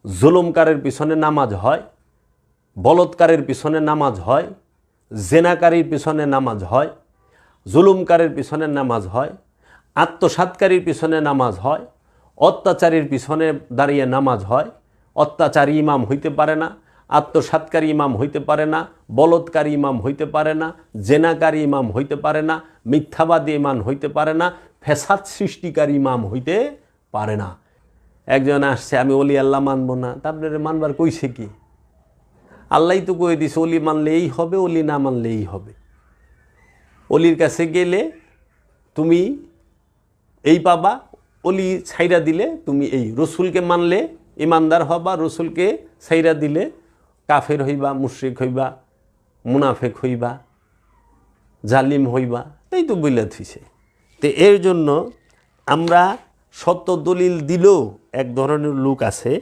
জুলুমকারের পিছনে নামাজ হয়, বলৎকারের পিছনে নামাজ হয়, জেনাকারীর পিছনে নামাজ হয়, জুলুমকারের পিছনে নামাজ হয়, আত্মসাৎকারীর পিছনে নামাজ হয়, অত্যাচারীর পিছনে দাঁড়িয়ে নামাজ হয়। অত্যাচারী ইমাম হইতে পারে না, আত্মসাৎকারী ইমাম হইতে পারে না, বলৎকারী ইমাম হইতে পারে না, জেনাকারী ইমাম হইতে পারে না, মিথ্যাবাদী ইমাম হইতে পারে না, ফ্যাসাদ সৃষ্টিকারী ইমাম হইতে পারে না। একজন আসছে, আমি অলি আল্লাহ মানব না, তারপরে মানবার কইছে কি? আল্লাহ তো কয়ে দিছে অলি মানলেই হবে, অলি না মানলেই হবে। অলির কাছে গেলে তুমি এই পাবা, অলি ছাইরা দিলে তুমি এই। রসুলকে মানলে ইমানদার হবা, রসুলকে ছাইরা দিলে কাফের হইবা, মুশরিক হইবা, মুনাফেক হইবা, জালিম হইবা। তাই তো বইলা থইছে। তো এর জন্য আমরা সত্য দলিল দিলেও এক ধরনের লোক আছে